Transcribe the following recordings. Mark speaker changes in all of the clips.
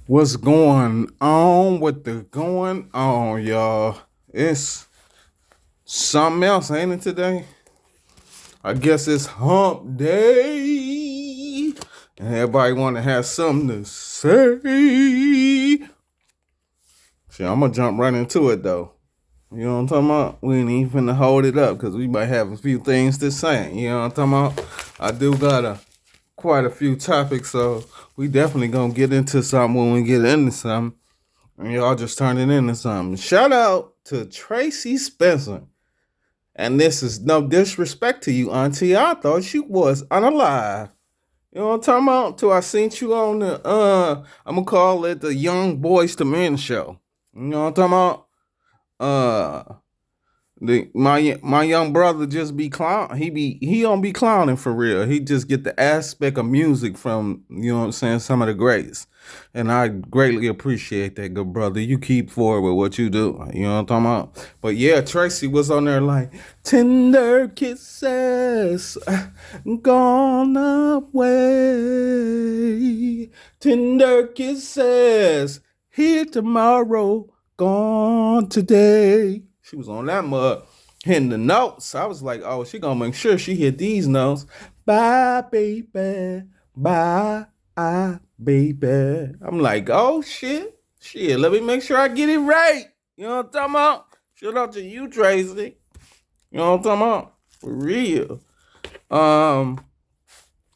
Speaker 1: What's going on with the going on, y'all? It's something else, ain't it, today? I guess it's hump day. And everybody want to have something to say. Shit, I'm going to jump right into it, though. You know what I'm talking about? We ain't even finna hold it up because we might have a few things to say. You know what I'm talking about? I do got quite a few topics, so we definitely gonna get into something when we get into something. And y'all just turn it into something. Shout out to Tracy Spencer. And this is no disrespect to you, Auntie. I thought you was unalive. You know what I'm talking about? Till I seen you on the I'm gonna call it the Young Boys to Men show. You know what I'm talking about? My young brother just be clown. He don't be clowning for real. He just get the aspect of music from, you know what I'm saying, some of the greats. And I greatly appreciate that, good brother. You keep forward with what you do. You know what I'm talking about? But yeah, Tracy was on there like tender kisses gone away. Tender kisses here tomorrow, gone today. She was on that mug hitting the notes. I was like, oh, she gonna make sure she hit these notes. Bye, baby. Bye, baby. I'm like, oh shit. Shit, let me make sure I get it right. You know what I'm talking about? Shout out to you, Tracy. You know what I'm talking about? For real. Um,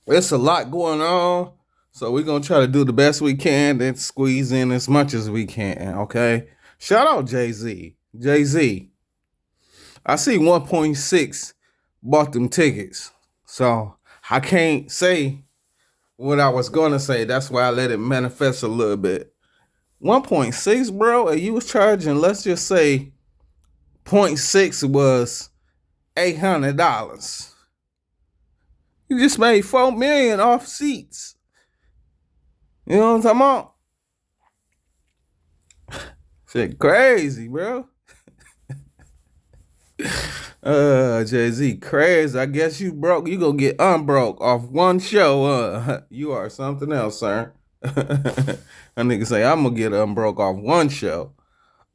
Speaker 1: it's a lot going on. So we're gonna try to do the best we can, then squeeze in as much as we can, okay? Shout out Jay-Z. Jay-Z. I see 1.6 bought them tickets. So I can't say what I was gonna say. That's why I let it manifest a little bit. 1.6, bro, and you was charging, let's just say zero point 0.6 was $800. You just made 4 million off seats. You know what I'm talking about? Shit crazy, bro. Jay-Z, crazy. I guess you broke. You gonna get unbroke off one show. You are something else, sir. That nigga say I'm gonna get unbroke off one show.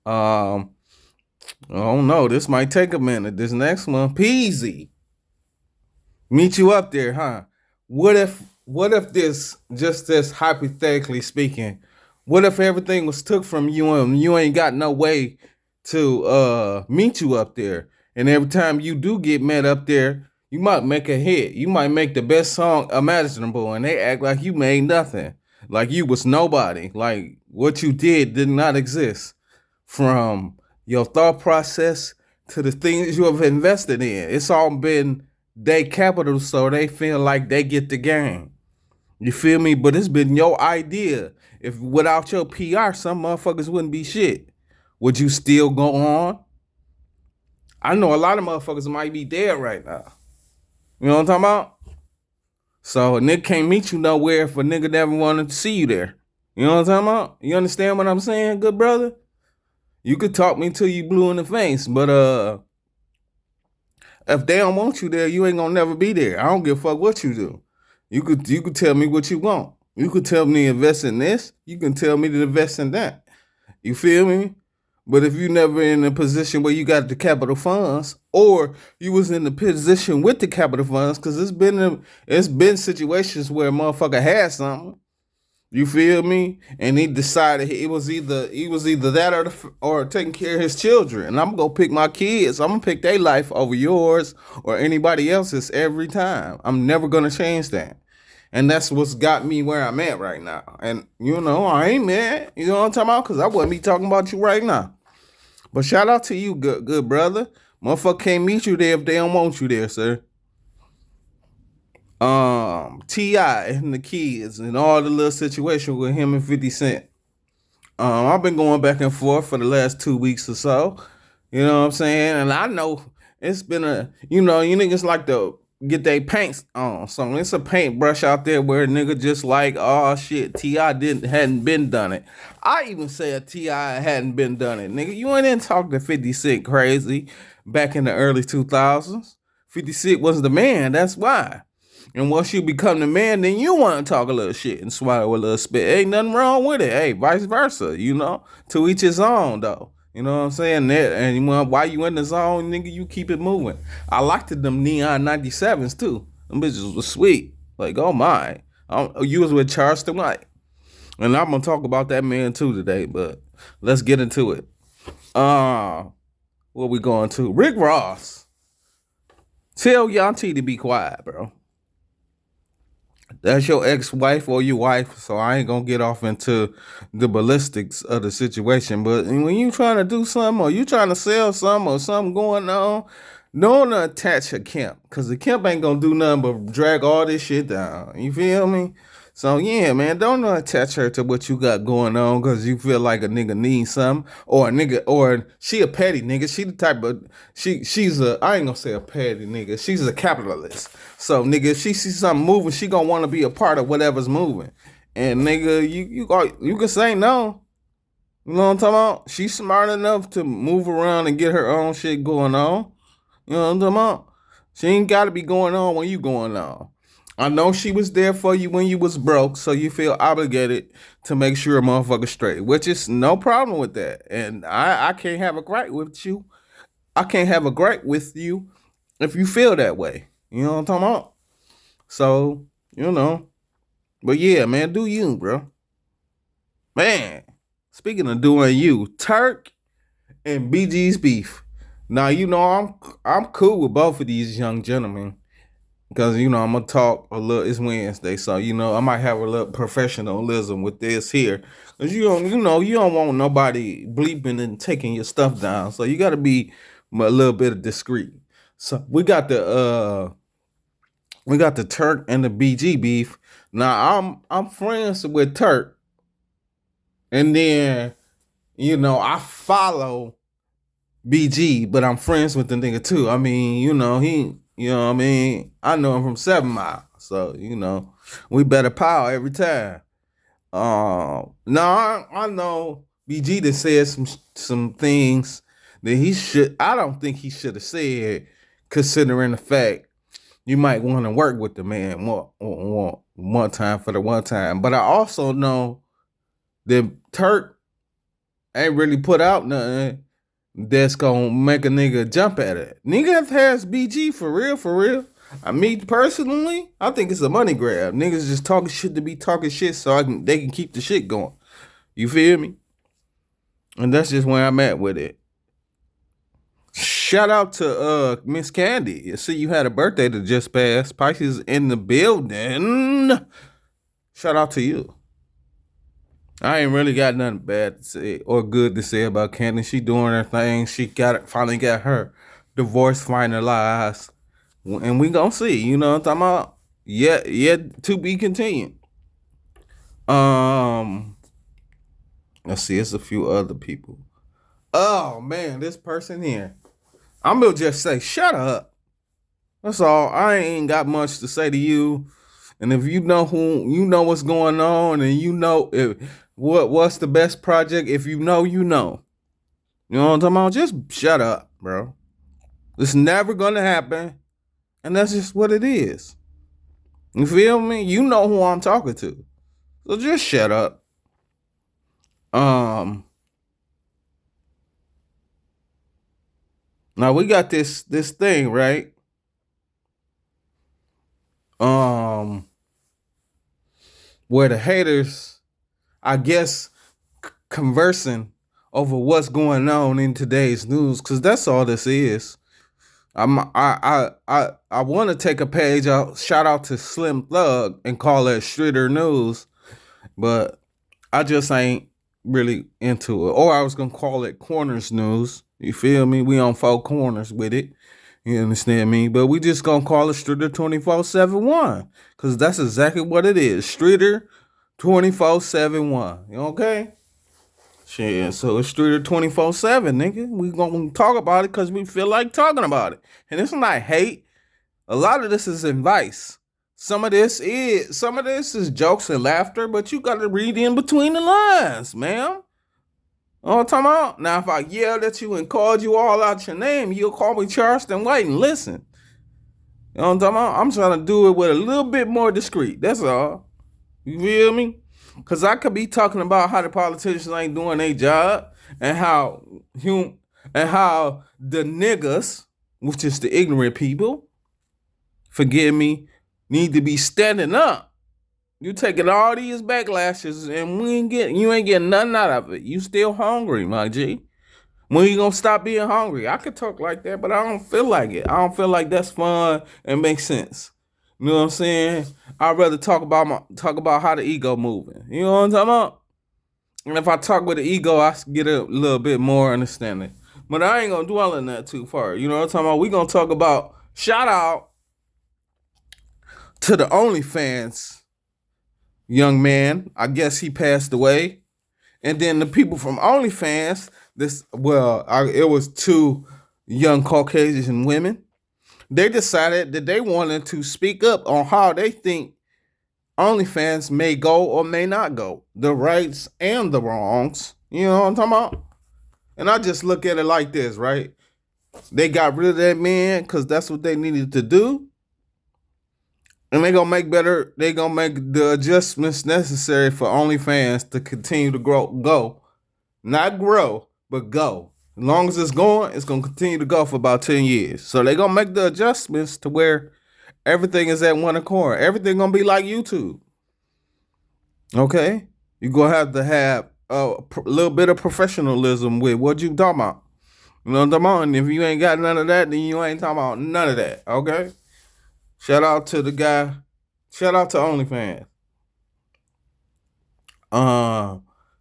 Speaker 1: Um, I don't know. This might take a minute. This next one, Peasy, meet you up there, huh? What if this, just this hypothetically speaking, what if everything was took from you and you ain't got no way to meet you up there? And every time you do get met up there, you might make a hit. You might make the best song imaginable and they act like you made nothing. Like you was nobody. Like what you did not exist. From your thought process to the things you have invested in. It's all been they capital, so they feel like they get the game. You feel me? But it's been your idea. If without your PR, some motherfuckers wouldn't be shit. Would you still go on? I know a lot of motherfuckers might be dead right now. You know what I'm talking about? So a nigga can't meet you nowhere if a nigga never wanted to see you there. You know what I'm talking about? You understand what I'm saying, good brother? You could talk me till you blue in the face, but if they don't want you there, you ain't gonna never be there. I don't give a fuck what you do. You could tell me what you want. You could tell me to invest in this. You can tell me to invest in that. You feel me? But if you never in a position where you got the capital funds, or you was in the position with the capital funds, because it's been situations where a motherfucker had something. You feel me? And he decided it was either that or taking care of his children. And I'm gonna pick my kids. I'm gonna pick their life over yours or anybody else's every time. I'm never gonna change that. And that's what's got me where I'm at right now. And I ain't mad. You know what I'm talking about? Because I wouldn't be talking about you right now. But shout out to you, good brother. Motherfucker can't meet you there if they don't want you there, sir. T.I. and the kids and all the little situation with him and 50 Cent. I've been going back and forth for the last 2 weeks or so. You know what I'm saying? And I know it's been you niggas like to get their paints on. So it's a paintbrush out there where a nigga just like, oh shit, T.I. hadn't been done it. I even said T.I. hadn't been done it. Nigga, you ain't in talk to 50 Cent crazy back in the early 2000s. 50 Cent was the man, that's why. And once you become the man, then you want to talk a little shit and swallow a little spit. Ain't nothing wrong with it. Hey, vice versa, to each his own, though. You know what I'm saying? And while you in the zone, nigga, you keep it moving. I liked them Neon 97s, too. Them bitches was sweet. Like, oh my. You was with Charleston White. And I'm going to talk about that man, too, today. But let's get into it. What we going to? Rick Ross. Tell Yanti to be quiet, bro. That's your ex-wife or your wife, so I ain't gonna get off into the ballistics of the situation. But when you trying to do something or you trying to sell something or something going on, don't attach a Kemp, because the Kemp ain't gonna do nothing but drag all this shit down. You feel me? So yeah, man, don't attach her to what you got going on because you feel like a nigga needs something, or a nigga, or she a petty nigga. She the type of she's a, I ain't gonna say a petty nigga. She's a capitalist. So nigga, if she sees something moving, she gonna want to be a part of whatever's moving. And nigga, you can say no. You know what I'm talking about? She's smart enough to move around and get her own shit going on. You know what I'm talking about? She ain't got to be going on when you going on. I know she was there for you when you was broke, so you feel obligated to make sure a motherfucker straight, which is no problem with that. And I can't have a gripe with you. I can't have a gripe with you if you feel that way. You know what I'm talking about? So, But yeah, man, do you, bro. Man, speaking of doing you, Turk and BG's beef. Now, I'm cool with both of these young gentlemen. Because, I'm going to talk a little, it's Wednesday, so, I might have a little professionalism with this here. Because, you don't want nobody bleeping and taking your stuff down. So, you got to be a little bit of discreet. So, we got the Turk and the BG beef. Now, I'm friends with Turk. And then, I follow BG, but I'm friends with the nigga, too. I mean, he... You know what I mean? I know him from 7 Mile. So, we better power every time. Now, I know BG that said some things that I don't think he should have said, considering the fact you might want to work with the man one time for the one time. But I also know that Turk ain't really put out nothing that's gonna make a nigga jump at it. Nigga has BG for real. Me personally, I think it's a money grab. Niggas just talking shit to be talking shit so they can keep the shit going. You feel me? And that's just where I'm at with it. Shout out to Miss Candy. I see you had a birthday that just passed. Pisces in the building. Shout out to you. I ain't really got nothing bad to say or good to say about Candy. She doing her thing. She finally got her divorce finalized. And we gonna see, you know what I'm talking about? Yet to be continued. Let's see, it's a few other people. Oh man, this person here. I'm gonna just say, shut up. That's all. I ain't got much to say to you. And if you know what's going on, and what's the best project, if you know, you know. You know what I'm talking about? Just shut up, bro. It's never gonna happen. And that's just what it is. You feel me? You know who I'm talking to. So just shut up. Now we got this thing, right? Where the haters, I guess, conversing over what's going on in today's news, because that's all this is. I want to take a page out, shout out to Slim Thug and call it Stritter News, but I just ain't really into it. Or I was gonna call it Corners News. You feel me? We on 4 corners with it. You understand me? But we just gonna call it Stritter 24/7 because that's exactly what it is. Stritter 24/7. Okay? Shit, so it's Stritter 24/7, nigga. We gonna talk about it because we feel like talking about it. And it's not hate. A lot of this is advice. Some of this is jokes and laughter, but you gotta read in between the lines, man. You know what I'm talking about? Now, if I yelled at you and called you all out your name, you'll call me Charleston White and listen. You know what I'm talking about? I'm trying to do it with a little bit more discreet. That's all. You feel me? Because I could be talking about how the politicians ain't doing their job and how the niggas, which is the ignorant people, forgive me, need to be standing up. You taking all these backlashes and you ain't getting nothing out of it. You still hungry, my G. When you gonna stop being hungry? I could talk like that, but I don't feel like it. I don't feel like that's fun and makes sense. You know what I'm saying? I'd rather talk about how the ego moving. You know what I'm talking about? And if I talk with the ego, I get a little bit more understanding. But I ain't gonna dwell in that too far. You know what I'm talking about? We gonna talk about shout out to the OnlyFans young man. I guess he passed away. And then the people from OnlyFans, it was two young Caucasian women. They decided that they wanted to speak up on how they think OnlyFans may go or may not go, the rights and the wrongs. You know what I'm talking about? And I just look at it like this, right? They got rid of that man because that's what they needed to do. And they gonna make the adjustments necessary for OnlyFans to continue to go. Not grow, but go. As long as it's going, it's gonna continue to go for about 10 years. So they gonna make the adjustments to where everything is at one accord. Everything gonna be like YouTube. Okay? You're gonna have to have a little bit of professionalism with what you talking about. You know what I'm talking about? And if you ain't got none of that, then you ain't talking about none of that. Okay? Shout out to the guy. Shout out to OnlyFans.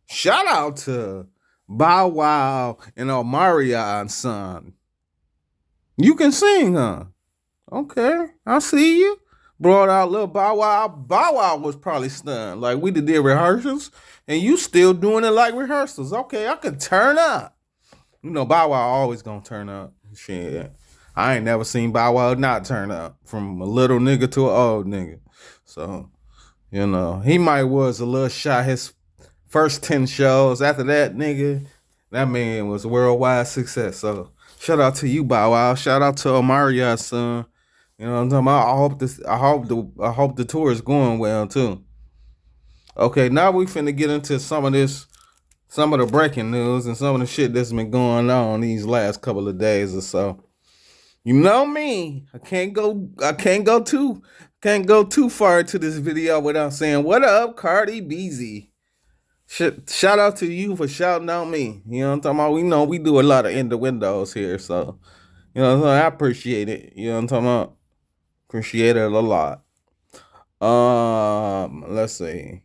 Speaker 1: Shout out to Bow Wow and Omarion's son. You can sing, huh? Okay, I see you. Brought out little Bow Wow. Bow Wow was probably stunned. Like we did rehearsals, and you still doing it like rehearsals. Okay, I could turn up. You know, Bow Wow always gonna turn up. Shit. I ain't never seen Bow Wow not turn up. From a little nigga to an old nigga. So, you know, he might was a little shy his first 10 shows. After that, nigga, that man was a worldwide success. So shout out to you, Bow Wow. Shout out to Omarion's son. You know what I'm talking about? I hope the tour is going well too. Okay, now we finna get into some of the breaking news and some of the shit that's been going on these last couple of days or so. You know me, can't go too far into this video without saying what up, Cardi BZ. Shout out to you for shouting out me. You know what I'm talking about? We know we do a lot of windows here, so you know I appreciate it. You know what I'm talking about? Appreciate it a lot. Let's see.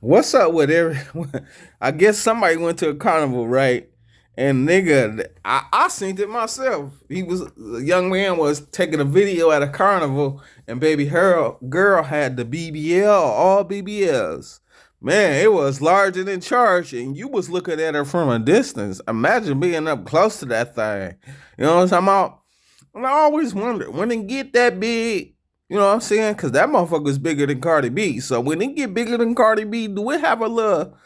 Speaker 1: What's up with everyone? I guess somebody went to a carnival, right? And nigga, I seen it myself. A young man was taking a video at a carnival, and baby her girl had the BBL, all BBLs. Man, it was larger than charge, and you was looking at her from a distance. Imagine being up close to that thing. You know what I'm talking about? And I always wonder when it get that big. You know what I'm saying? Because that motherfucker's bigger than Cardi B. So when it get bigger than Cardi B, do it have a little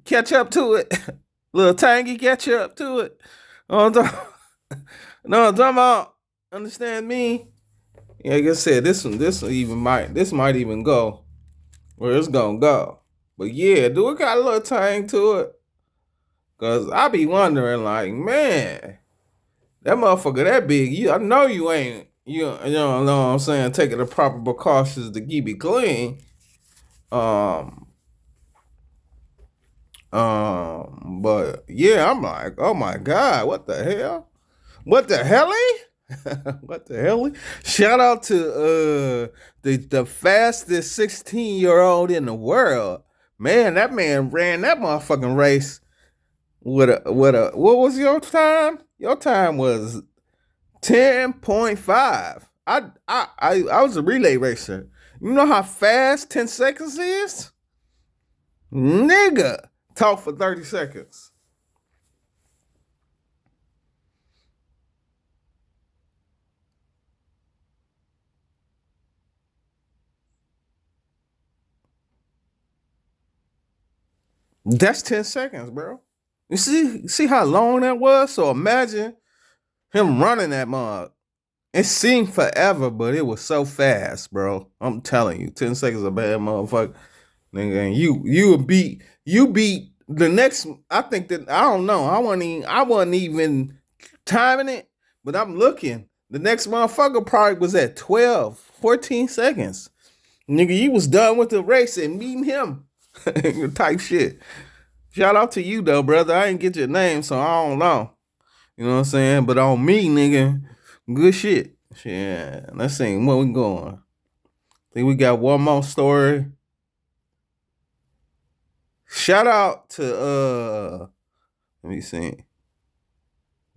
Speaker 1: catch up to it, little tangy catch up to it? No, I'm talking, no, I'm talking about. Understand me? Yeah, like I said, this might even go where it's gonna go. But yeah, do it got a little tang to it? Cause I be wondering, like, man, that motherfucker that big. I know you ain't. You know what I'm saying? Taking the proper precautions to keep it clean. Um, but yeah, I'm like, oh my god, what the hell? What the hell? What the hell? Shout out to the fastest 16-year-old in the world. Man, that man ran that motherfucking race with a what was your time? Your time was 10.5. I was a relay racer. You know how fast 10 seconds is? Nigga, talk for 30 seconds. That's 10 seconds, bro. You see how long that was? So imagine him running that mug. It seemed forever, but it was so fast, bro. I'm telling you, 10 seconds a bad motherfucker. Nigga, and you beat the next. I think that I don't know. I wasn't even timing it, but I'm looking. The next motherfucker probably was at 12, 14 seconds. Nigga, you was done with the race and meeting him. Type shit. Shout out to you though, brother. I didn't get your name, so I don't know. You know what I'm saying? But on me, nigga, good shit. Yeah, let's see where we going. Think we got one more story. Shout out to let me see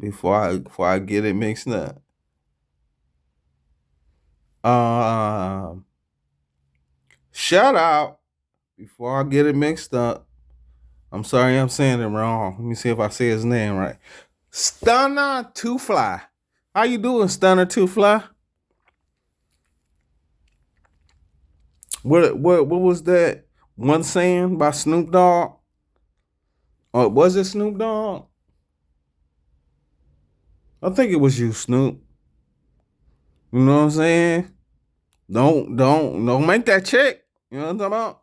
Speaker 1: before I get it mixed up. Shout out before I get it mixed up. I'm sorry I'm saying it wrong. Let me see if I say his name right. Stunner 2 Fly. How you doing, Stunner 2 Fly? What was that one saying by Snoop Dogg? Or was it Snoop Dogg? I think it was you, Snoop. You know what I'm saying? Don't make that check. You know what I'm talking about?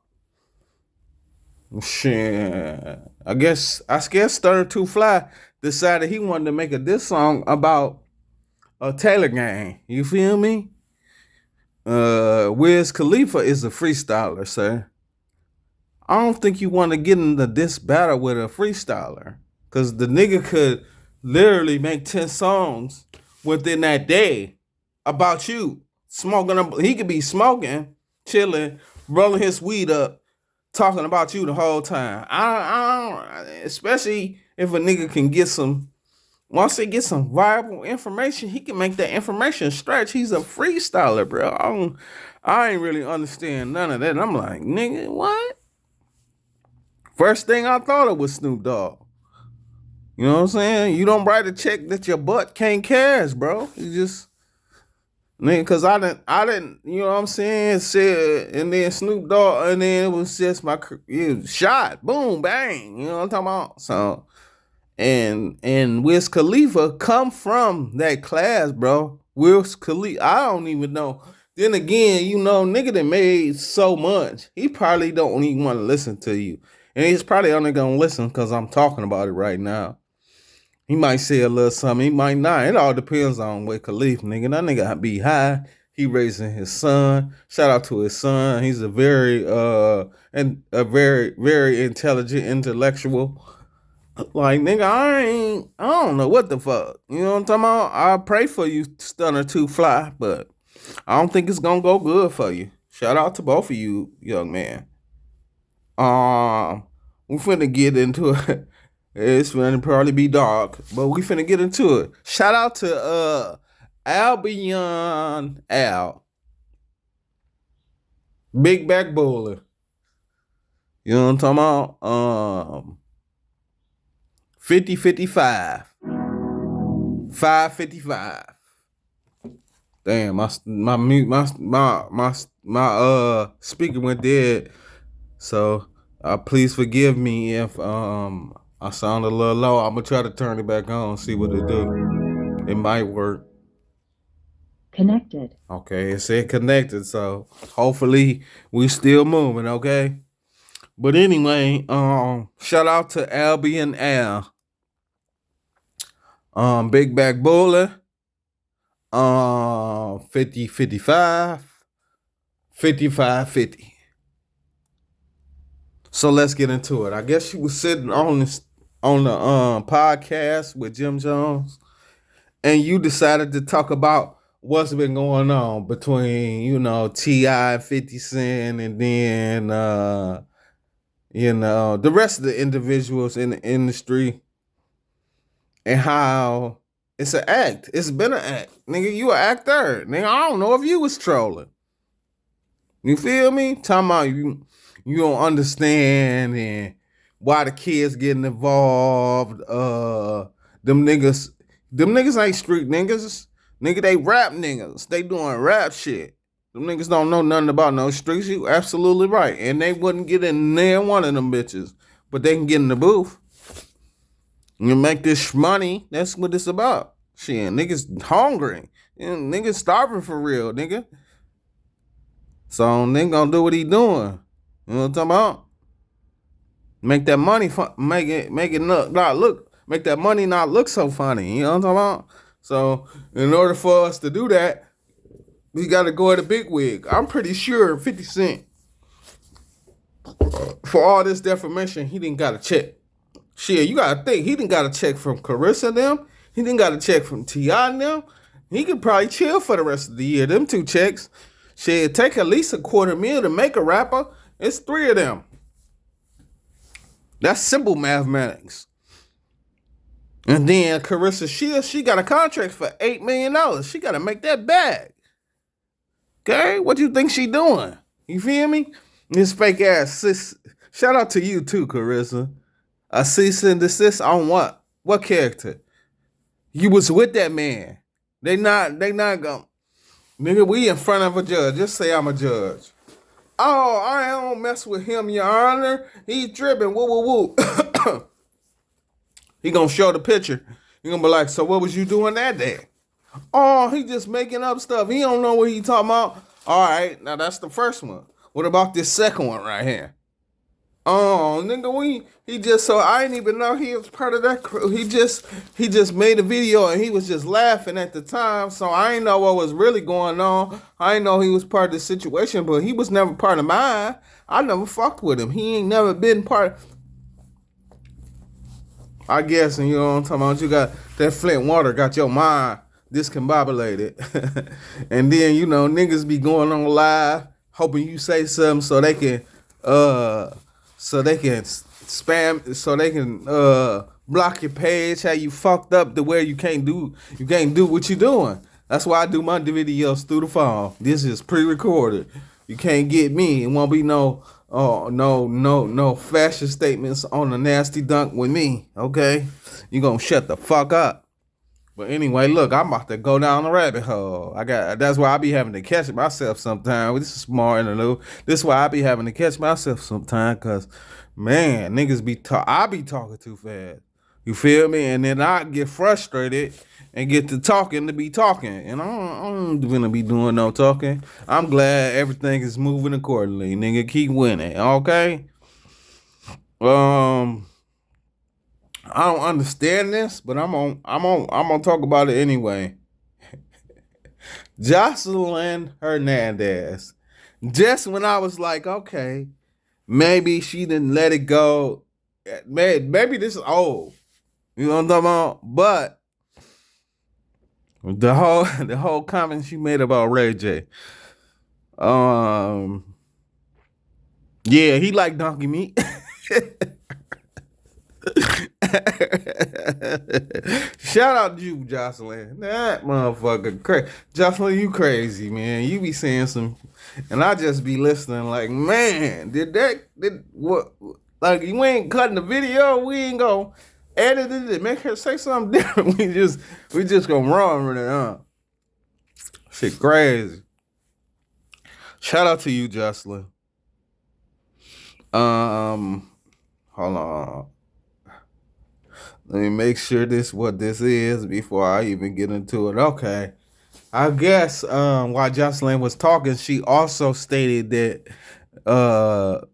Speaker 1: Shit. I guess Stunner 2 Fly decided he wanted to make a diss song about a Taylor gang. You feel me? Wiz Khalifa is a freestyler, sir. I don't think you want to get into this battle with a freestyler. Cause the nigga could literally make 10 songs within that day about you. He could be smoking, chilling, rolling his weed up, talking about you the whole time. Especially if a nigga can get some, once they get some viable information, he can make that information stretch. He's a freestyler, bro. I ain't really understand none of that. I'm like, nigga, what? First thing I thought of was Snoop Dogg. You know what I'm saying? You don't write a check that your butt can't cash, bro. You just, nigga, cause I didn't, you know what I'm saying? Said, and then Snoop Dogg, and then it was just shot, boom, bang. You know what I'm talking about? So, and Wiz Khalifa come from that class, bro. Wiz Khalifa, I don't even know. Then again, you know, nigga that made so much, he probably don't even want to listen to you. And he's probably only gonna listen because I'm talking about it right now. He might say a little something, he might not. It all depends on Wiz Khalifa, nigga. That nigga be high. He raising his son. Shout out to his son. He's a very and a very, very intelligent intellectual. Like, nigga, I don't know what the fuck. You know what I'm talking about? I pray for you, Stunner 2 Fly, but I don't think it's gonna go good for you. Shout out to both of you, young man. We finna get into it. It's finna probably be dark, but we finna get into it. Shout out to Albion Al. Big Back Bowler. You know what I'm talking about? 50-55. 555. Damn, my speaker went dead. So please forgive me if I sound a little low. I'm gonna try to turn it back on, see what it do. It might work.
Speaker 2: Connected.
Speaker 1: Okay, it said connected, so hopefully we still moving, okay? But anyway, shout out to Albion Al. Big Back Bowler. 50-55. 55-50. So let's get into it. I guess she was sitting on the podcast with Jim Jones, and you decided to talk about what's been going on between, you know, T.I. and 50 Cent, and then you know, the rest of the individuals in the industry, and how it's an act. It's been an act. Nigga, you an actor. Nigga, I don't know if you was trolling. You feel me? Talking about you don't understand and why the kids getting involved. Them niggas ain't street niggas. Nigga, they rap niggas. They doing rap shit. Them niggas don't know nothing about no streets. You absolutely right. And they wouldn't get in there one of them bitches. But they can get in the booth. You make this money. That's what it's about. Shit, niggas hungry. Niggas starving for real, nigga. So nigga gonna do what he doing. You know what I'm talking about? Make that money, make it not look, make that money not look so funny. You know what I'm talking about? So in order for us to do that, we got to go at a big wig. I'm pretty sure 50 Cent, for all this defamation, he didn't got a check. Shit, you got to think, he didn't got a check from Carissa and them. He didn't got a check from T.I. and them. He could probably chill for the rest of the year. Them 2 checks. Shit, take at least $250,000 to make a rapper. It's 3 of them. That's simple mathematics. And then Carissa Shields, she got a contract for $8 million. She got to make that back. Okay? What you think she doing? You feel me? This fake ass sis. Shout out to you too, Carissa. A cease and desist on what? What character? You was with that man. They not gonna. Nigga, we in front of a judge. Just say I'm a judge. Oh, I don't mess with him, Your Honor. He tripping. Woo, woo, woo. He gonna show the picture. He gonna be like, so what was you doing that day? Oh, he just making up stuff. He don't know what he talking about. All right, now that's the first one. What about this second one right here? Oh, nigga, he just, so I didn't even know he was part of that crew. He just made a video and he was just laughing at the time. So I didn't know what was really going on. I didn't know he was part of the situation, but he was never part of mine. I never fucked with him. He ain't never been part. I guess, and you know what I'm talking about. You got that Flint water, got your mind discombobulated. And then, you know, niggas be going on live, hoping you say something so they can spam, so they can block your page, how you fucked up to where you can't do what you doing. That's why I do my videos through the phone. This is pre-recorded. You can't get me. It won't be no fashion statements on the nasty dunk with me. Okay? You gonna shut the fuck up. But anyway, look, I'm about to go down the rabbit hole. That's why I be having to catch myself sometimes. This is small interlude. This is why I be having to catch myself sometimes, cause man, niggas I be talking too fast. You feel me? And then I get frustrated and get to talking to be talking. And I don't gonna be doing no talking. I'm glad everything is moving accordingly. Nigga, keep winning, okay? I don't understand this, but I'm gonna talk about it anyway. Jocelyn Hernandez. Just when I was like, okay, maybe she didn't let it go. Maybe this is old. You know what I'm talking about? But the whole comment she made about Ray J. Yeah, he like donkey meat. Shout out to you, Jocelyn. That motherfucker crazy. Jocelyn, you crazy, man. You be saying some, and I just be listening like, man, did what? Like, you ain't cutting the video. We ain't gonna edit it and make her say something different. We just gonna run with it, huh? Shit crazy. Shout out to you, Jocelyn. Hold on. Let me make sure what this is before I even get into it. Okay. I guess while Jocelyn was talking, she also stated that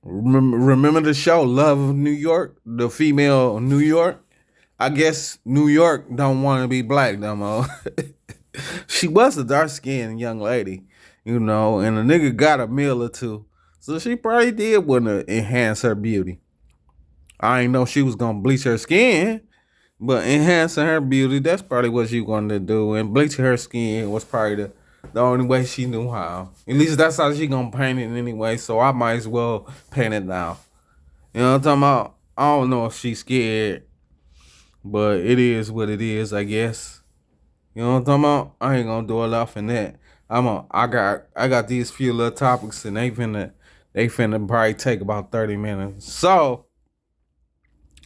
Speaker 1: remember the show Love of New York, the female New York? I guess New York don't want to be black no more. She was a dark-skinned young lady, you know, and a nigga got a meal or two. So she probably did want to enhance her beauty. I ain't know she was gonna bleach her skin, but enhancing her beauty, that's probably what she wanted to do. And bleaching her skin was probably the only way she knew how. At least that's how she gonna paint it anyway, so I might as well paint it now. You know what I'm talking about? I don't know if she's scared, but it is what it is, I guess. You know what I'm talking about? I ain't gonna do a lot in that. I got these few little topics and they finna probably take about 30 minutes. So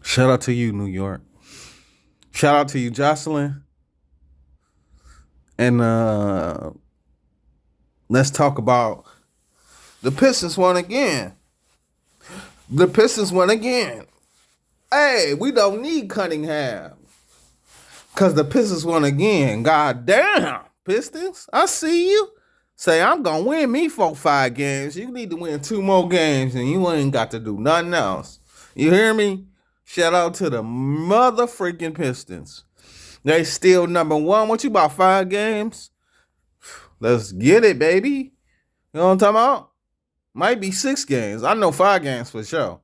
Speaker 1: shout out to you, New York. Shout out to you, Jocelyn. And let's talk about the Pistons won again. The Pistons won again. Hey, we don't need Cunningham. Because the Pistons won again. God damn. Pistons, I see you. Say, I'm going to win me 4-5 games. You need to win 2 more games and you ain't got to do nothing else. You hear me? Shout out to the mother freaking Pistons. They still number 1. What you about 5 games? Let's get it, baby. You know what I'm talking about? Might be 6 games. I know 5 games for sure.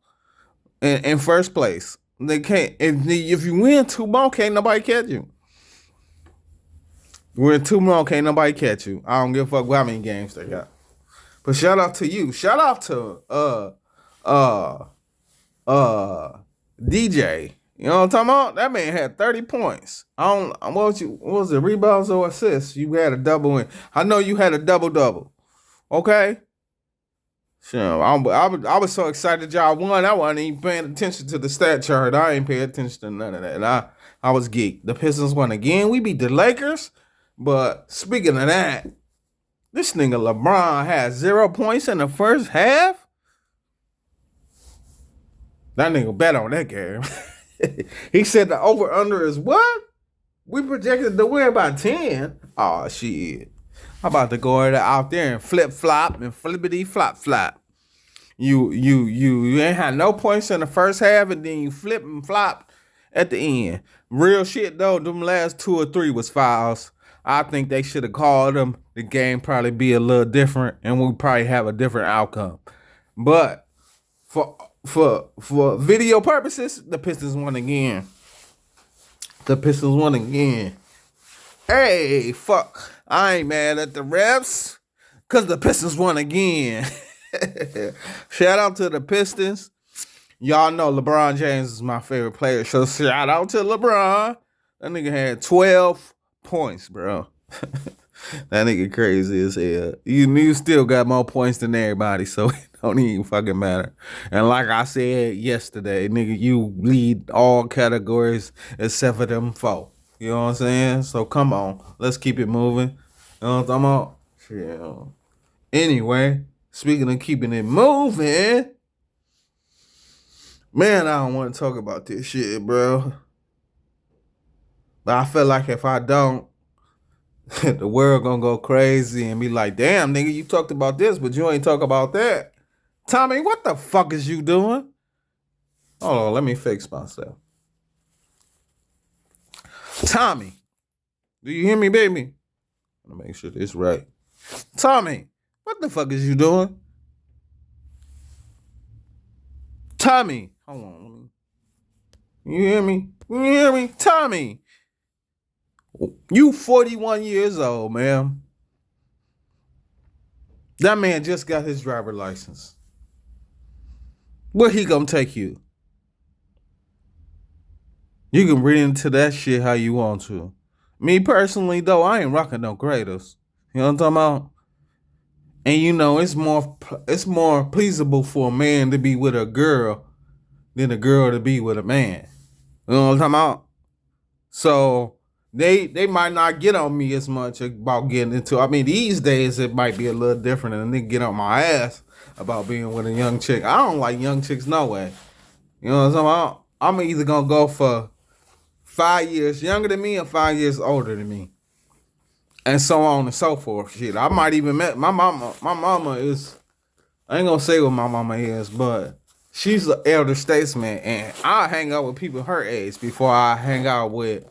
Speaker 1: In first place. They can't. If you win 2 more, can't nobody catch you. Win 2 more, can't nobody catch you. I don't give a fuck how many games they got. But shout out to you. Shout out to DJ. You know what I'm talking about? That man had 30 points. What was it, rebounds or assists? You had a double win. I know you had a double. Okay? Sure. I was so excited y'all won. I wasn't even paying attention to the stat chart. I ain't paying attention to none of that. I was geeked. The Pistons won again. We beat the Lakers. But speaking of that, this nigga LeBron had 0 points in the first half. That nigga bet on that game. He said the over-under is what? We projected to win by 10. Oh, shit. I'm about to go out there and flip-flop and flippity-flop-flop. You ain't had no points in the first half, and then you flip and flop at the end. Real shit, though, them last 2 or 3 was fouls. I think they should have called them. The game probably be a little different, and we'll probably have a different outcome. But for video purposes, the Pistons won again. Hey, fuck. I ain't mad at the refs because the Pistons won again. Shout out to the Pistons. Y'all know LeBron James is my favorite player. So shout out to LeBron. That nigga had 12 points, bro. That nigga crazy as hell. You still got more points than everybody, so it don't even fucking matter. And like I said yesterday, nigga, you lead all categories except for them 4. You know what I'm saying? So come on, let's keep it moving. You know what I'm talking about? Yeah. Anyway, speaking of keeping it moving, man, I don't want to talk about this shit, bro. But I feel like if I don't, the world gonna go crazy and be like, damn, nigga, you talked about this, but you ain't talk about that. Tommy, what the fuck is you doing? Hold on, let me fix myself. Tommy, do you hear me, baby? Let me make sure this right. Tommy, what the fuck is you doing? Tommy, hold on. You hear me? You hear me? Tommy, you 41 years old, man. That man just got his driver's license. Where he gonna take you? You can read into that shit how you want to. Me personally, though, I ain't rocking no graders. You know what I'm talking about? And you know, it's more pleasable for a man to be with a girl than a girl to be with a man. You know what I'm talking about? So they might not get on me as much about getting into. I mean, these days it might be a little different, and they get on my ass about being with a young chick. I don't like young chicks no way. You know what I'm talking about? I'm either gonna go for 5 years younger than me or 5 years older than me, and so on and so forth. Shit, I might even met my mama. My mama is. I ain't gonna say what my mama is, but she's an elder statesman, and I hang out with people her age before I hang out with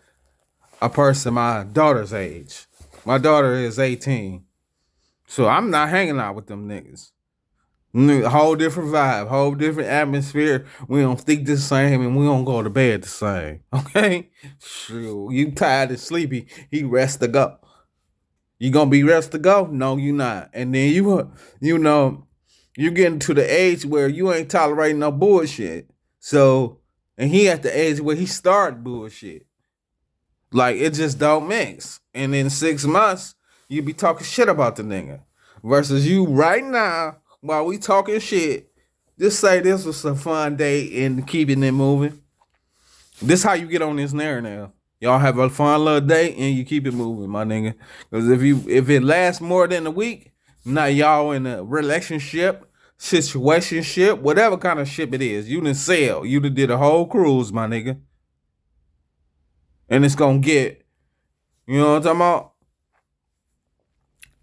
Speaker 1: a person my daughter's age. My daughter is 18, so I'm not hanging out with them niggas. Whole different vibe, whole different atmosphere. We don't think the same, and we don't go to bed the same. Okay, sure. You tired and sleepy? He rest to go. You gonna be rest to go? No, you not. And then you know, you getting to the age where you ain't tolerating no bullshit. So, and he at the age where he start bullshit. Like, it just don't mix. And in 6 months, you be talking shit about the nigga. Versus you right now, while we talking shit, just say this was a fun day and keeping it moving. This how you get on this narrative. Y'all have a fun little day and you keep it moving, my nigga. Because if it lasts more than a week, now y'all in a relationship, situationship, whatever kind of ship it is. You done sail. You done did a whole cruise, my nigga. And it's gonna get, you know what I'm talking about?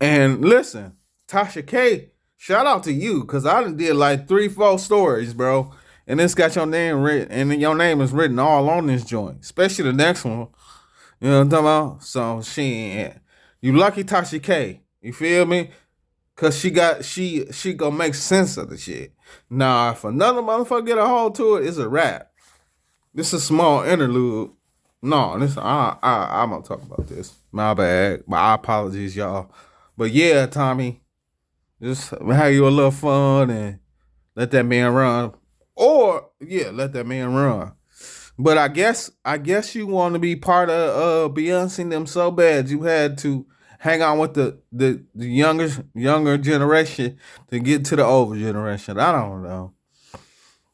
Speaker 1: And listen, Tasha K, shout out to you, cause I done did like 3-4 stories, bro. And it's got your name written, and your name is written all on this joint, especially the next one. You know what I'm talking about? So you lucky Tasha K. You feel me? Cause she gonna make sense of the shit. Now, if another motherfucker get a hold to it, it's a rap. This is a small interlude. No, I'm gonna talk about this. My bad. My apologies, y'all. But yeah, Tommy, just have you a little fun and let that man run. Or yeah, let that man run. But I guess you want to be part of Beyonce and them so bad you had to hang on with the younger generation to get to the older generation. I don't know.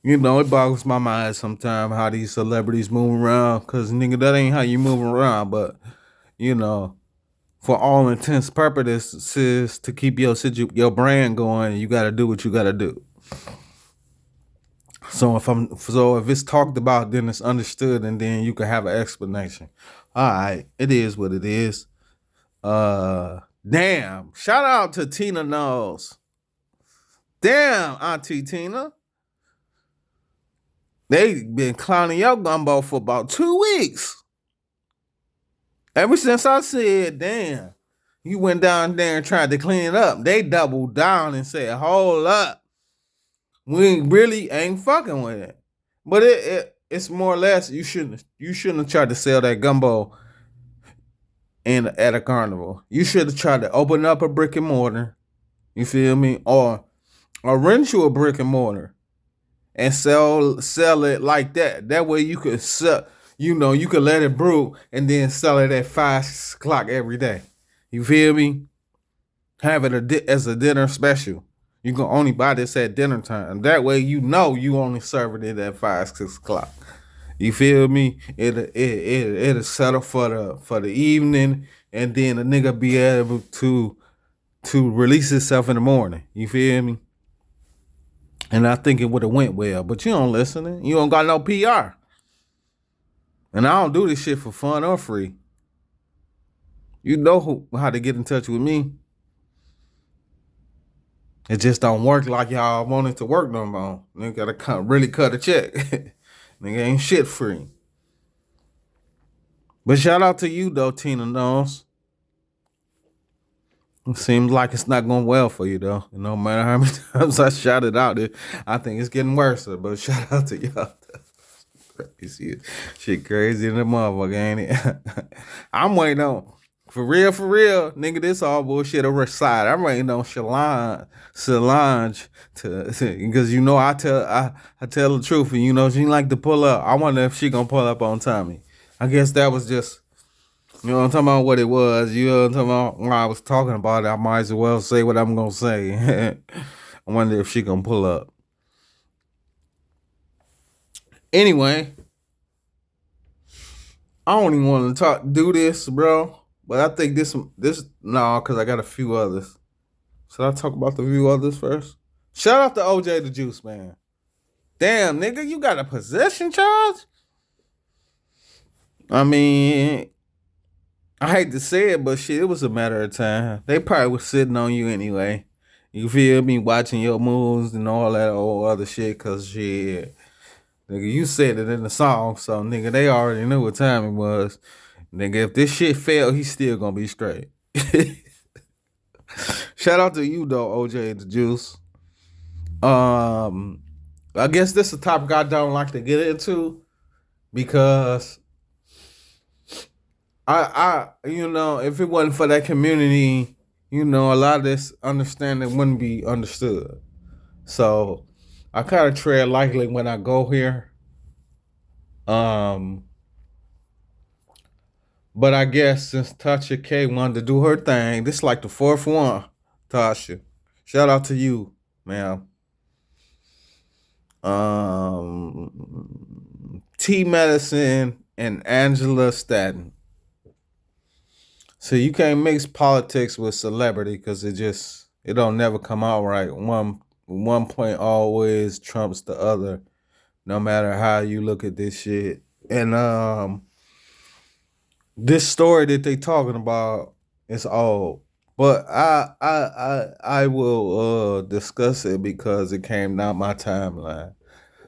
Speaker 1: You know, it boggles my mind sometimes how these celebrities move around. Cause nigga, that ain't how you move around. But you know, for all intents purposes, to keep your brand going, you got to do what you got to do. So if it's talked about, then it's understood, and then you can have an explanation. All right, it is what it is. Damn! Shout out to Tina Knowles. Damn, Auntie Tina. They been clowning your gumbo for about 2 weeks. Ever since I said, damn, you went down there and tried to clean it up, they doubled down and said, hold up. We really ain't fucking with it. But it's more or less you shouldn't have tried to sell that gumbo at a carnival. You should have tried to open up a brick and mortar. You feel me? Or rent you a brick and mortar and sell it like that. That way you could sell, you could let it brew and then sell it at 5 o'clock every day. You feel me? Have it as a dinner special. You can only buy this at dinner time. That way you only serving it at 5, 6 o'clock. You feel me? It'll settle for the evening, and then a nigga be able to release itself in the morning. You feel me? And I think it would have went well, but you don't listen. You don't got no PR. And I don't do this shit for fun or free. You know how to get in touch with me. It just don't work like y'all want it to work no more. Nigga gotta really cut a check. Nigga ain't shit free. But shout out to you though, Tina Knowles. It seems like it's not going well for you though. No matter how many times I shout it out, I think it's getting worse. But shout out to y'all. Crazy. Shit crazy in the motherfucker, ain't it? I'm waiting on. For real, nigga, this all bullshit over side. I'm waiting on Solange to because I tell the truth, and she like to pull up. I wonder if she gonna pull up on Tommy. I guess that was just, I'm talking about what it was. You know what I'm talking about? When I was talking about it, I might as well say what I'm gonna say. I wonder if she gonna pull up. Anyway, I don't even want to do this, bro. But I think this no, because I got a few others. Should I talk about the few others first? Shout out to OJ the Juice Man. Damn, nigga, you got a possession charge? I mean, I hate to say it, but shit, it was a matter of time. They probably was sitting on you anyway. You feel me? Watching your moves and all that old other shit, because shit, nigga, you said it in the song, so nigga, they already knew what time it was. Nigga, if this shit failed, he's still gonna be straight. Shout out to you though, OJ the Juice. I guess this is a topic I don't like to get into because I if it wasn't for that community, a lot of this understanding wouldn't be understood. So I kind of tread lightly when I go here. But I guess since Tasha K wanted to do her thing, this is like the 4th one, Tasha. Shout out to you, ma'am. T Medicine and Angela Staton. So you can't mix politics with celebrity because it don't never come out right. One one point always trumps the other, no matter how you look at this shit. And this story that they talking about is old, but I will discuss it because it came down my timeline.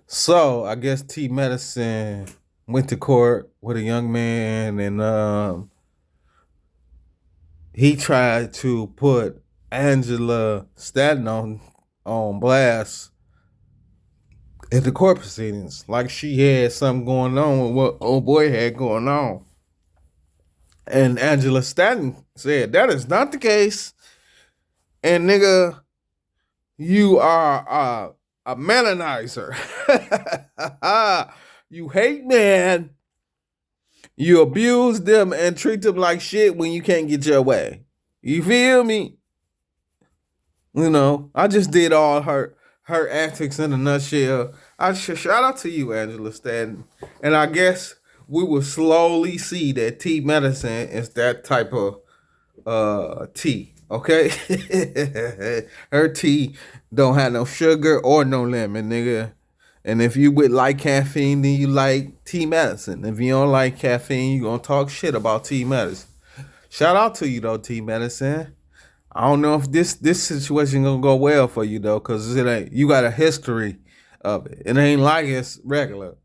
Speaker 1: So I guess T Medicine went to court with a young man, and he tried to put Angela Stanton on blast at the court proceedings, like she had something going on with what old boy had going on. And Angela Stanton said that is not the case. And nigga, you are a manonizer. You hate men. You abuse them and treat them like shit when you can't get your way. You feel me? You know, I just did all her antics in a nutshell. I shout out to you, Angela Stanton. And I guess we will slowly see that T Medicine is that type of tea. Okay? Her tea don't have no sugar or no lemon, nigga. And if you would like caffeine, then you like T Medicine. If you don't like caffeine, you gonna talk shit about T Medicine. Shout out to you though, T Medicine. I don't know if this situation gonna go well for you though, cause it ain't. You got a history of it. It ain't like it's regular.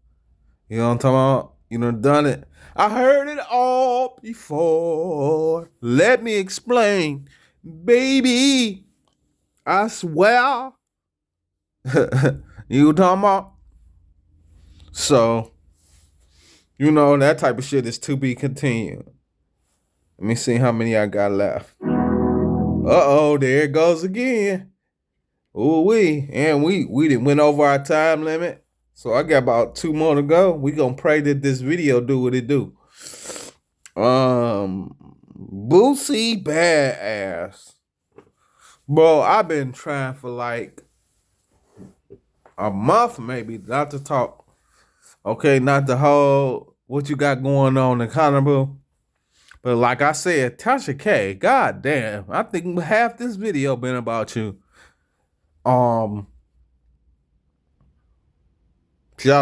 Speaker 1: You know what I'm talking about? You done it. I heard it all before. Let me explain, baby. I swear. You talking about? So that type of shit is to be continued. Let me see how many I got left. Uh-oh, there it goes again. Ooh and we didn't went over our time limit. So I got about 2 more to go. We gonna pray that this video do what it do. Boosie Badass. Bro, I've been trying for like a month maybe not to talk. Okay, not the whole what you got going on in Accountable. But like I said, Tasha K, god damn, I think half this video been about you. Shout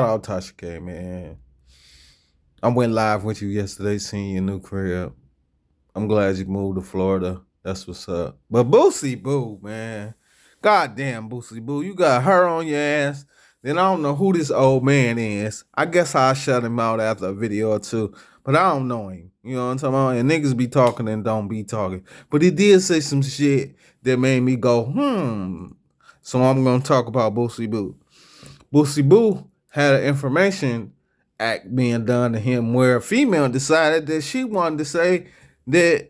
Speaker 1: out Tasha K, man. I went live with you yesterday, seeing your new crib. I'm glad you moved to Florida. That's what's up. But Boosie Boo, man. God damn, Boosie Boo. You got her on your ass. Then I don't know who this old man is. I guess I'll shut him out after a video or two. But I don't know him. You know what I'm talking about? And niggas be talking and don't be talking. But he did say some shit that made me go, So I'm going to talk about Boosie Boo. Boosie Boo had an information act being done to him where a female decided that she wanted to say that,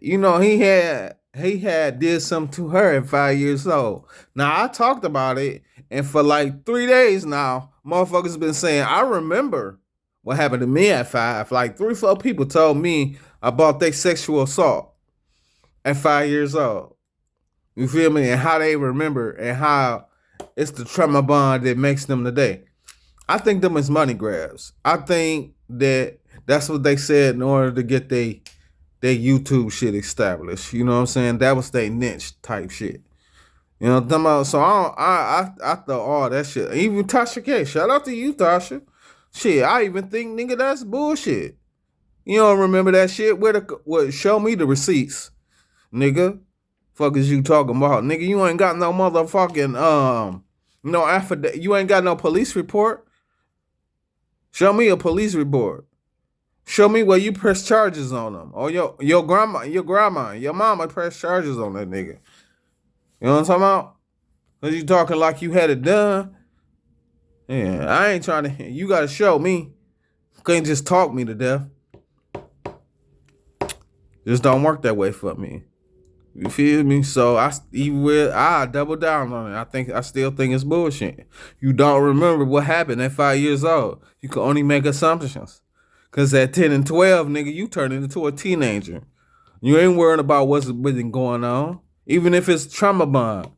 Speaker 1: he had did something to her at 5 years old. Now I talked about it, and for like 3 days now, motherfuckers been saying, I remember what happened to me at 5. Like 3-4 people told me about their sexual assault at 5 years old. You feel me? And how they remember and how it's the trauma bond that makes them today. I think them is money grabs. I think that's what they said in order to get their YouTube shit established. You know what I'm saying? That was their niche type shit. You know what I'm talking about? So I thought all that shit. Even Tasha K. Shout out to you, Tasha. Shit, I even think, nigga, that's bullshit. You don't remember that shit? Show me the receipts, nigga. Fuck is you talking about? Nigga, you ain't got no motherfucking no affidavit. You ain't got no police report. Show me a police report. Show me where you press charges on them. Or your grandma, your mama press charges on that nigga. You know what I'm talking about? Cause you talking like you had it done. Yeah, I ain't trying to. You gotta show me. You can't just talk me to death. Just don't work that way for me. You feel me? So I double down on it. I still think it's bullshit. You don't remember what happened at 5 years old. You can only make assumptions. Cause at 10 and 12, nigga, you turn into a teenager. You ain't worrying about what's been going on. Even if it's trauma bond.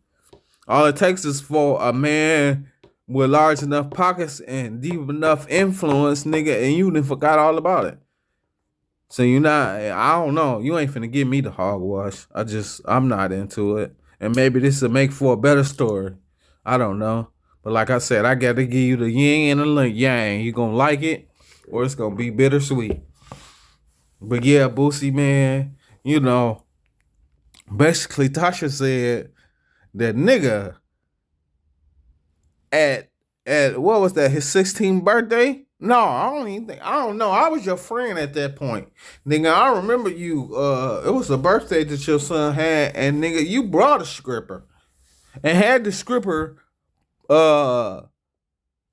Speaker 1: All it takes is for a man with large enough pockets and deep enough influence, nigga, and you done forgot all about it. So I don't know. You ain't finna give me the hogwash. I'm not into it. And maybe this will make for a better story. I don't know. But like I said, I got to give you the yin and the yang. You gonna like it, or it's gonna be bittersweet. But yeah, Boosie, man, you know, basically Tasha said that nigga at what was that, his 16th birthday? No, I don't even think, I don't know. I was your friend at that point. Nigga, I remember you, it was a birthday that your son had, and nigga, you brought a scripper and had the scripper uh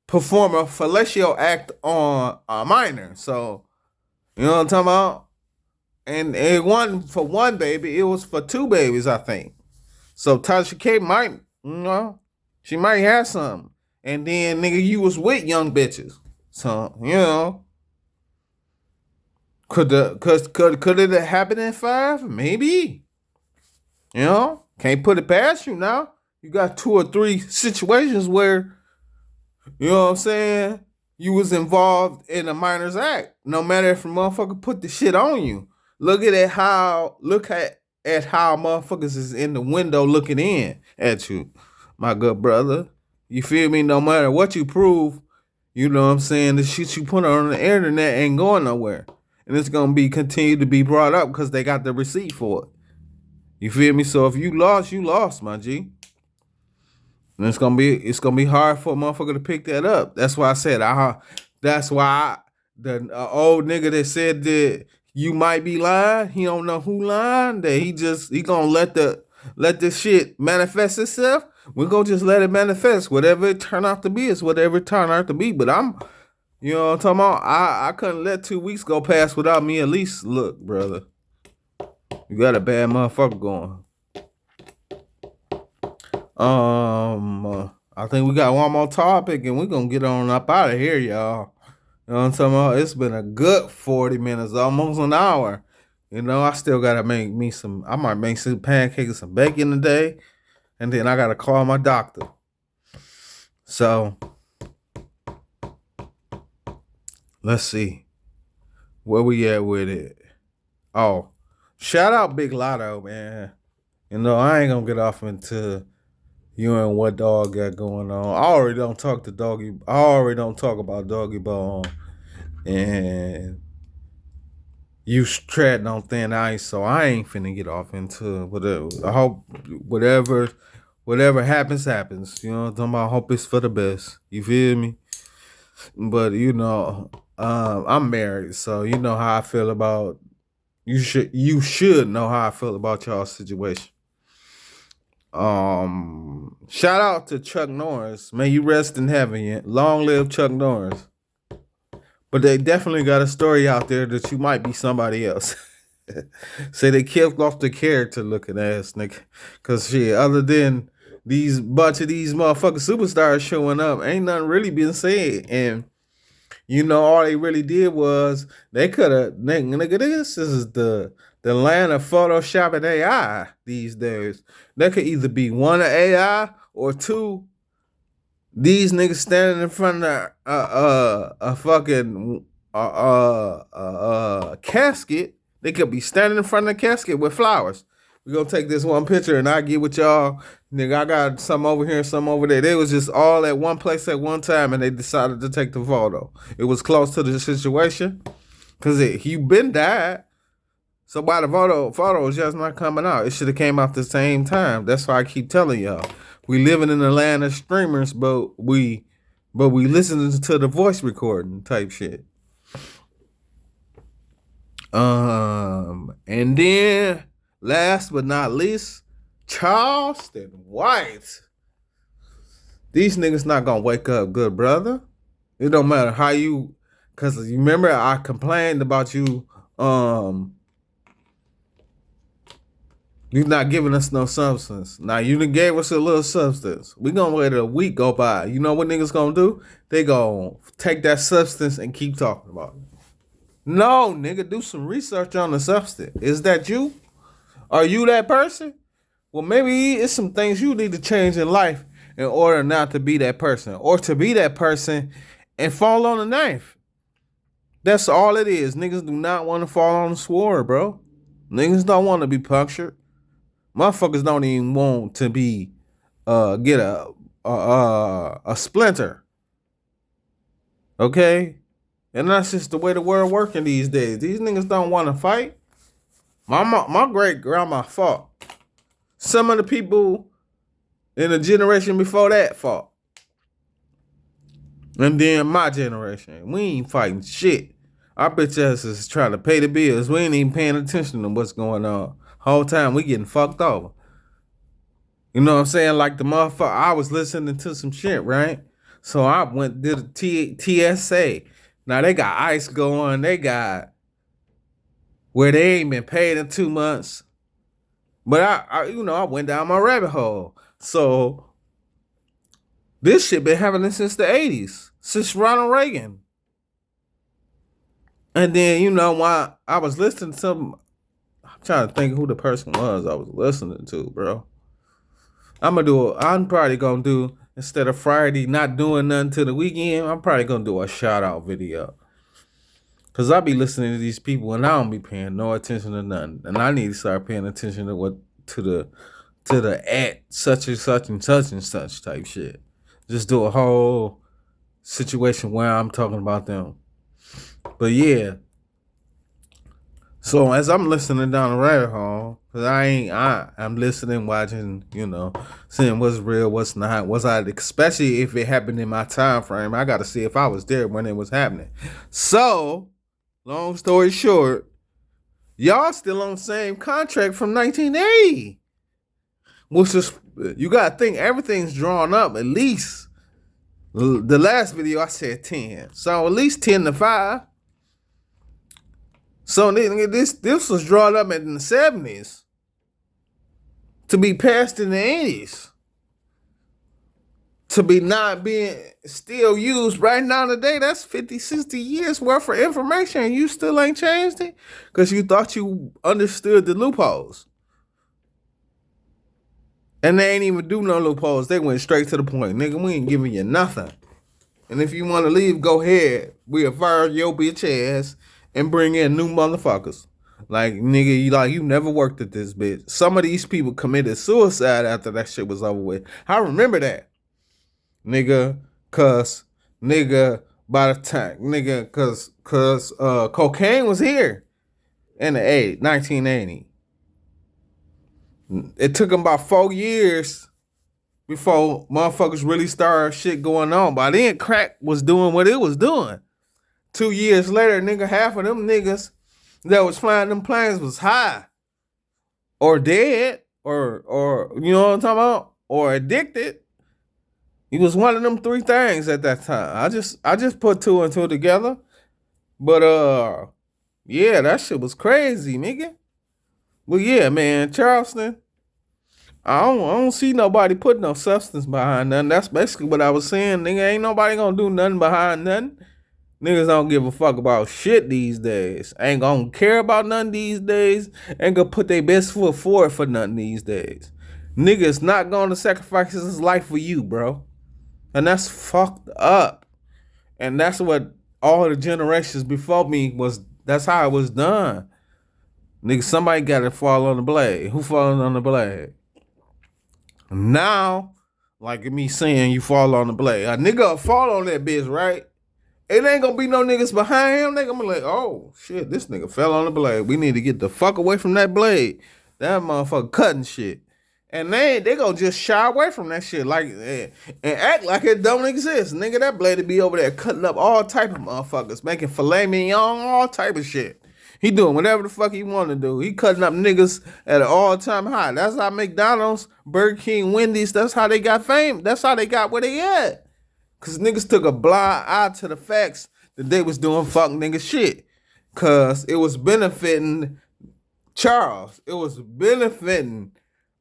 Speaker 1: perform a fellatio act on a minor. So, you know what I'm talking about? And it wasn't for one baby, it was for two babies, I think. So Tasha K might, she might have something. And then nigga, you was with young bitches. So, could it have happened in 5? Maybe. Can't put it past you now. You got 2 or 3 situations where, you know what I'm saying, you was involved in a minor's act. No matter if a motherfucker put the shit on you. Look at how motherfuckers is in the window looking in at you, my good brother. You feel me? No matter what you prove, you know what I'm saying, the shit you put on the internet ain't going nowhere. And it's gonna be continued to be brought up because they got the receipt for it. You feel me? So if you lost, my G. And it's gonna be hard for a motherfucker to pick that up. That's why I said the old nigga that said that you might be lying, he don't know who lying, that he gonna let this shit manifest itself. We're gonna just let it manifest. Whatever it turn out to be is whatever it turn out to be. But you know what I'm talking about? I couldn't let 2 weeks go past without me at least look, brother. You got a bad motherfucker going. I think we got one more topic and we're gonna get on up out of here, y'all. You know what I'm talking about? It's been a good 40 minutes, almost an hour. I still gotta I might make some pancakes and some bacon today. And then I gotta call my doctor. So let's see where we at with it. Oh, shout out Big Lotto, man. I ain't gonna get off into you and what dog got going on. I already don't talk about Doggy Bone, and you treading on thin ice, so I ain't finna get off into whatever. I hope whatever happens. You know what I'm talking about? I hope it's for the best. You feel me? But I'm married, so you know how I feel about you should know how I feel about y'all's situation. Shout out to Chuck Norris. May you rest in heaven. Long live Chuck Norris. But they definitely got a story out there that you might be somebody else. Say they killed off the character looking ass nigga. Cause shit, other than these bunch of these motherfucking superstars showing up, ain't nothing really been said. And all they really did was they could have nigga, this is the land of Photoshop and AI these days. There could either be one AI or two, these niggas standing in front of a fucking casket. They could be standing in front of the casket with flowers. We're gonna take this one picture and I get with y'all. Nigga, I got some over here and some over there. They was just all at one place at one time and they decided to take the photo. It was close to the situation. Cause he been died. So why the photo is just not coming out? It should have came out the same time. That's why I keep telling y'all. We living in the land of streamers, but we listening to the voice recording type shit. And then last but not least, Charleston White. These niggas not gonna wake up, good brother. It don't matter how you, cause you remember I complained about you. You're not giving us no substance. Now you done gave us a little substance. We gonna let a week go by. You know what niggas gonna do? They gonna take that substance and keep talking about it. No, nigga, do some research on the substance. Is that you? Are you that person? Well, maybe it's some things you need to change in life in order not to be that person. Or to be that person and fall on the knife. That's all it is. Niggas do not want to fall on the sword, bro. Niggas don't want to be punctured. Motherfuckers don't even want to be get a a splinter. Okay? And that's just the way the world working these days. These niggas don't want to fight. My great grandma fought. Some of the people in the generation before that fought. And then my generation. We ain't fighting shit. Our bitch ass is trying to pay the bills. We ain't even paying attention to what's going on. Whole time we getting fucked over. You know what I'm saying? Like the motherfucker, I was listening to some shit, right? So I went did a TSA. Now they got ICE going. They got where they ain't been paid in 2 months. But I went down my rabbit hole. So this shit been happening since the 80s, since Ronald Reagan. And then, while I was listening to I'm trying to think who the person was I was listening to, bro. I'm probably gonna do, instead of Friday not doing nothing till the weekend, I'm probably gonna do a shout out video. Cause I be listening to these people and I don't be paying no attention to nothing. And I need to start paying attention to the at such and such and such and such type shit. Just do a whole situation where I'm talking about them. But yeah. So as I'm listening down the rabbit hole, cause I'm listening, watching, seeing what's real, what's not, especially if it happened in my time frame, I gotta see if I was there when it was happening. So, long story short, y'all still on the same contract from 1980. Which is, you gotta think everything's drawn up at least. The last video I said 10. So at least 10 to 5. So this was drawn up in the 70s to be passed in the 80s. To be not being still used right now today, that's 50, 60 years worth of information and you still ain't changed it? Because you thought you understood the loopholes. And they ain't even do no loopholes. They went straight to the point. Nigga, we ain't giving you nothing. And if you want to leave, go ahead. We'll fire your bitch ass and bring in new motherfuckers. Like, nigga, you never worked at this bitch. Some of these people committed suicide after that shit was over with. I remember that. Nigga, by the time, cause cocaine was here in the 1980. It took them about 4 years before motherfuckers really started shit going on. By then, crack was doing what it was doing. 2 years later, nigga, half of them niggas that was flying them planes was high or dead or you know what I'm talking about? Or addicted. He was one of them 3 things at that time. I just put 2 and 2 together. But yeah, that shit was crazy, nigga. Well, yeah, man, Charleston, I don't see nobody putting no substance behind nothing. That's basically what I was saying. Nigga, ain't nobody gonna do nothing behind nothing. Niggas don't give a fuck about shit these days. Ain't gonna care about nothing these days. Ain't gonna put their best foot forward for nothing these days. Niggas not gonna sacrifice his life for you, bro. And that's fucked up. And that's what all the generations before me that's how it was done. Nigga, somebody got to fall on the blade. Who falling on the blade? Now, like me saying you fall on the blade. A nigga fall on that bitch, right? It ain't gonna be no niggas behind him. They gonna be like, oh, shit, this nigga fell on the blade. We need to get the fuck away from that blade. That motherfucker cutting shit. And they gonna just shy away from that shit like and act like it don't exist. Nigga, that blade be over there cutting up all type of motherfuckers, making filet mignon, all type of shit. He doing whatever the fuck he want to do. He cutting up niggas at an all-time high. That's how McDonald's, Burger King, Wendy's, that's how they got fame. That's how they got where they at. Because niggas took a blind eye to the facts that they was doing fuck nigga shit. Because it was benefiting Charles. It was benefiting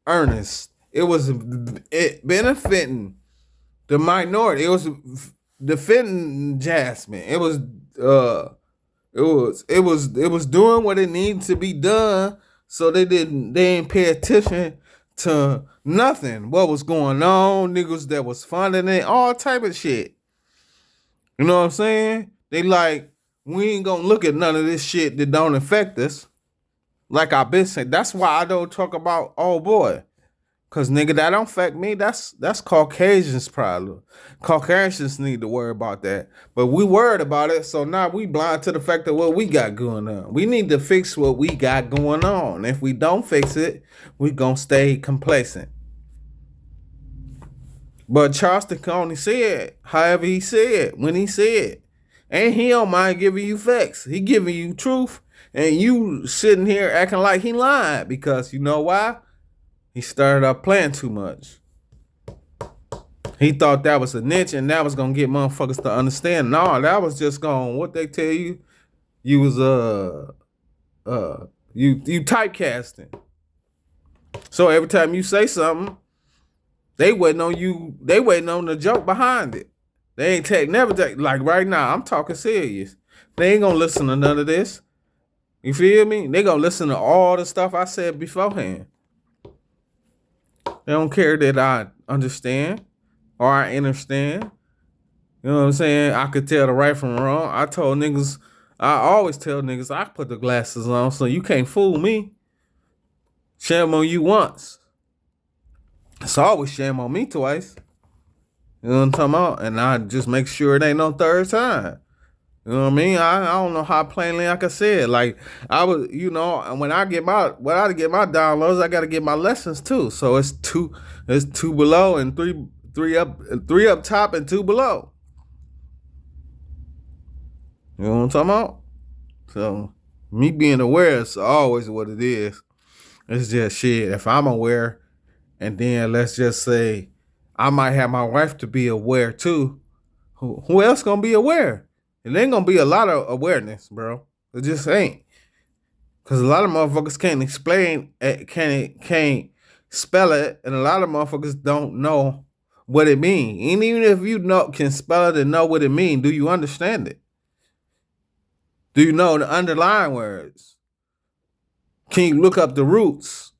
Speaker 1: Ernest. It was benefiting the minority. It was defending Jasmine. It was doing what it needed to be done, so they didn't pay attention to nothing. What was going on, niggas that was funding it, all type of shit. You know what I'm saying? They like, we ain't gonna look at none of this shit that don't affect us. Like I've been saying. That's why I don't talk about old boy. Cause nigga, that don't affect me. That's Caucasians' problem. Caucasians need to worry about that. But we worried about it, so now we blind to the fact of what we got going on. We need to fix what we got going on. If we don't fix it, we gonna stay complacent. But Charleston can only say it however he said when he said. And he don't mind giving you facts. He giving you truth. And you sitting here acting like he lied because you know why? He started up playing too much. He thought that was a niche and that was gonna get motherfuckers to understand. No, that was just going what they tell you. You was you typecasting. So every time you say something, they waiting on you. They waiting on the joke behind it. They ain't never take like right now. I'm talking serious. They ain't gonna listen to none of this. You feel me? They gonna listen to all the stuff I said beforehand. They don't care that I understand or I understand. You know what I'm saying? I could tell the right from wrong. I always tell niggas, I put the glasses on, so you can't fool me. Shame on you once. It's always shame on me twice. You know what I'm talking about? And I just make sure it ain't no third time. You know what I mean? I don't know how plainly I can say it. Like I was, when I get my downloads, I gotta get my lessons too. So it's two below and three up top and two below. You know what I'm talking about? So me being aware is always what it is. It's just shit. If I'm aware, and then let's just say I might have my wife to be aware too. Who else gonna be aware? It ain't gonna be a lot of awareness, bro. It just ain't. Cause a lot of motherfuckers can't explain it, can't spell it, and a lot of motherfuckers don't know what it means. And even if you can spell it and know what it means, do you understand it? Do you know the underlying words? Can you look up the roots?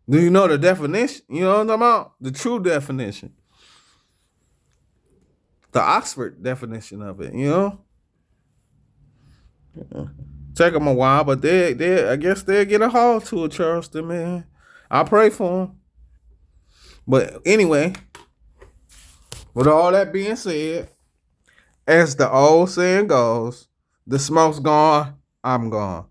Speaker 1: Do you know the definition? You know what I'm talking about? The true definition. The Oxford definition of it, you know? Yeah. Take them a while, but I guess they'll get a haul to it, Charleston, man. I pray for them. But anyway, with all that being said, as the old saying goes, the smoke's gone, I'm gone.